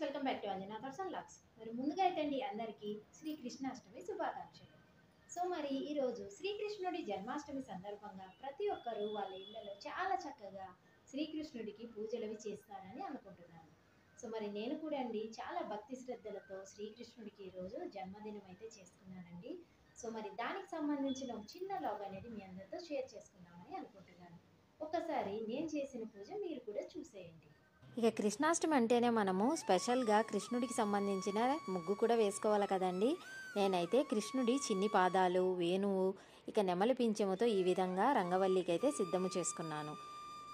Welcome back to Anjana thoughts and logs. మరి ముందుగా అయితే అండి అందరికీ శ్రీకృష్ణాష్టమి శుభాకాంక్షలు. సో మరి ఈరోజు శ్రీకృష్ణుడి జన్మాష్టమి సందర్భంగా ప్రతి ఒక్కరూ వాళ్ళ ఇళ్లలో చాలా చక్కగా శ్రీకృష్ణుడికి పూజలవి చేస్తారని అనుకుంటున్నాను. సో మరి నేను కూడా అండి చాలా భక్తి శ్రద్ధలతో శ్రీకృష్ణుడికి ఈరోజు జన్మదినం అయితే చేసుకున్నానండి. సో మరి దానికి సంబంధించిన ఒక చిన్న లాగ్ అనేది మీ అందరితో షేర్ చేసుకుందామని అనుకుంటున్నాను. ఒకసారి నేను చేసిన పూజ మీరు కూడా చూసేయండి. ఇక కృష్ణాష్టమి అంటేనే మనము స్పెషల్గా కృష్ణుడికి సంబంధించిన ముగ్గు కూడా వేసుకోవాలి కదండి. నేనైతే కృష్ణుడి చిన్ని పాదాలు, వేణువు, ఇక నెమలి పింఛముతో ఈ విధంగా రంగవల్లికి అయితే సిద్ధము చేసుకున్నాను.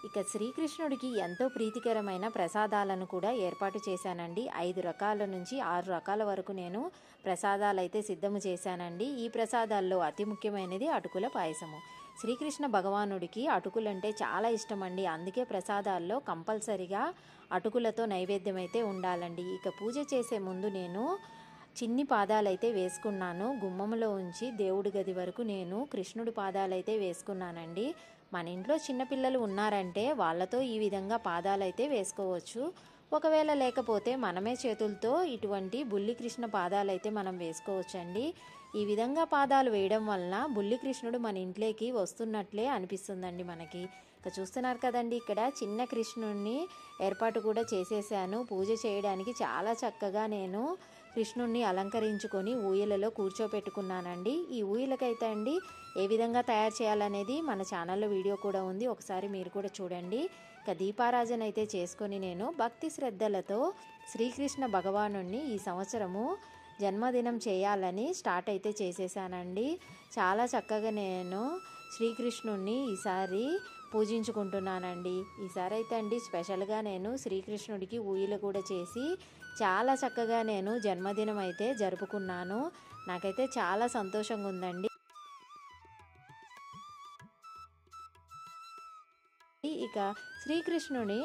ఇక శ్రీకృష్ణుడికి ఎంతో ప్రీతికరమైన ప్రసాదాలను కూడా ఏర్పాటు చేశానండి. 5 రకాల నుంచి 6 రకాల వరకు నేను ప్రసాదాలు అయితే సిద్ధము చేశానండి. ఈ ప్రసాదాల్లో అతి ముఖ్యమైనది అటుకుల పాయసము. శ్రీకృష్ణ భగవానుడికి అటుకులంటే చాలా ఇష్టం అండి. అందుకే ప్రసాదాల్లో కంపల్సరిగా అటుకులతో నైవేద్యం అయితే ఉండాలండి. ఇక పూజ చేసే ముందు నేను చిన్ని పాదాలైతే వేసుకున్నాను. గుమ్మంలో ఉంచి దేవుడి గది వరకు నేను కృష్ణుడి పాదాలైతే వేసుకున్నానండి. మన ఇంట్లో చిన్నపిల్లలు ఉన్నారంటే వాళ్ళతో ఈ విధంగా పాదాలైతే వేసుకోవచ్చు. ఒకవేళ లేకపోతే మనమే చేతులతో ఇటువంటి బుల్లి కృష్ణ పాదాలైతే మనం వేసుకోవచ్చండి. ఈ విధంగా పాదాలు వేయడం వలన బుల్లి కృష్ణుడు మన ఇంట్లోకి వస్తున్నట్లే అనిపిస్తుందండి మనకి. ఇక చూస్తున్నారు కదండి, ఇక్కడ చిన్న కృష్ణుడిని ఏర్పాటు కూడా చేసేసాను. పూజ చేయడానికి చాలా చక్కగా నేను కృష్ణుడిని అలంకరించుకొని ఊయలలో కూర్చోపెట్టుకున్నానండి. ఈ ఊయలకైతే అండి ఏ విధంగా తయారు చేయాలనేది మన ఛానల్లో వీడియో కూడా ఉంది, ఒకసారి మీరు కూడా చూడండి. ఇక దీపారాజన అయితే చేసుకొని నేను భక్తి శ్రద్ధలతో శ్రీకృష్ణ భగవానుడిని ఈ సంవత్సరము జన్మదినం చేయాలని స్టార్ట్ అయితే చేసేసానండి. చాలా చక్కగా నేను శ్రీకృష్ణుడిని ఈసారి పూజించుకుంటున్నానండి. ఈసారి అయితే అండి స్పెషల్గా నేను శ్రీకృష్ణుడికి ఊయలు కూడా చేసి చాలా చక్కగా నేను జన్మదినం అయితే జరుపుకున్నాను. నాకైతే చాలా సంతోషంగా ఉందండి. ఇక శ్రీకృష్ణుని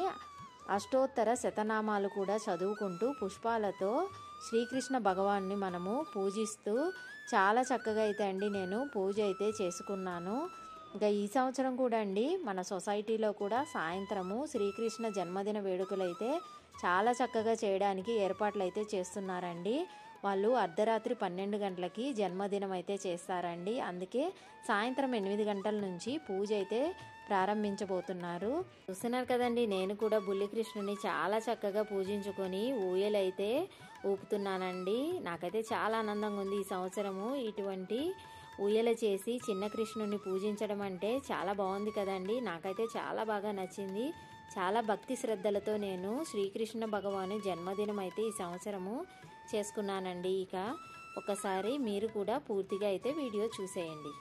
అష్టోత్తర శతనామాలు కూడా చదువుకుంటూ పుష్పాలతో శ్రీకృష్ణ భగవాన్ని మనము పూజిస్తూ చాలా చక్కగా అయితే అండి నేను పూజ అయితే చేసుకున్నాను. ఇంకా ఈ సంవత్సరం కూడా అండి మన సొసైటీలో కూడా సాయంత్రము శ్రీకృష్ణ జన్మదిన వేడుకలు అయితే చాలా చక్కగా చేయడానికి ఏర్పాట్లు అయితే చేస్తున్నారండి. వాళ్ళు అర్ధరాత్రి 12 గంటలకి జన్మదినం అయితే చేస్తారండి. అందుకే సాయంత్రం 8 గంటల నుంచి పూజ అయితే ప్రారంభించబోతున్నారు. చూస్తున్నారు కదండి, నేను కూడా బుల్లి కృష్ణుని చాలా చక్కగా పూజించుకొని ఊయలైతే ఊపుతున్నానండి. నాకైతే చాలా ఆనందంగా ఉంది. ఈ సంవత్సరము ఇటువంటి ఊయల చేసి చిన్న కృష్ణుని పూజించడం అంటే చాలా బాగుంది కదండి. నాకైతే చాలా బాగా నచ్చింది. చాలా భక్తి శ్రద్ధలతో నేను శ్రీకృష్ణ భగవాను జన్మదినం అయితే ఈ సంవత్సరము చేసుకున్నానండి. ఇక ఒకసారి మీరు కూడా పూర్తిగా అయితే వీడియో చూసేయండి.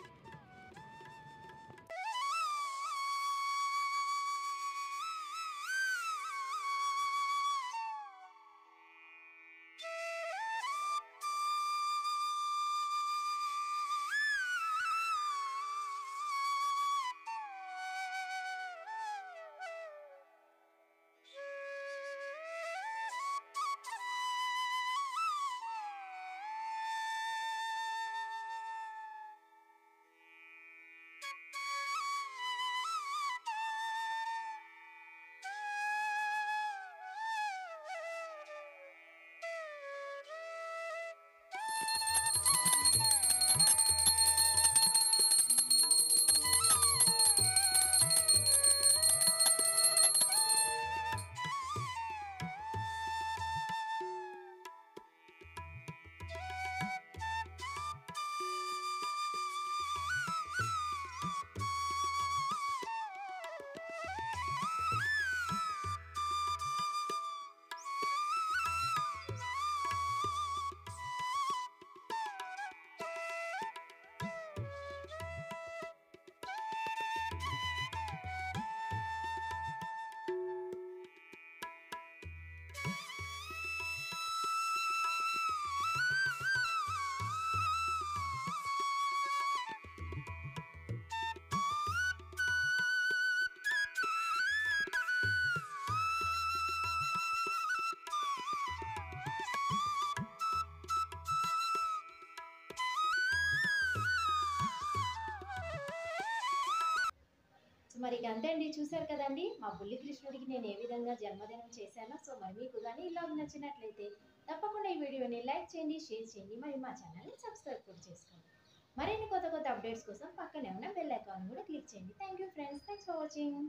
ఇక అంతే అండి, చూసారు కదండి మా బుల్లి కృష్ణుడికి నేను ఏ విధంగా జన్మదినం చేశానో. సో మరి మీకు కానీ ఇలా నచ్చినట్లయితే తప్పకుండా ఈ వీడియోని లైక్ చేయండి, షేర్ చేయండి, మరి మా ఛానల్ని సబ్స్క్రైబ్ కూడా చేసుకోండి. మరిన్ని కొత్త కొత్త అప్డేట్స్ కోసం పక్కనే ఉన్న బెల్ ఐకాన్ కూడా క్లిక్ చేయండి. Thank you friends, thanks for watching.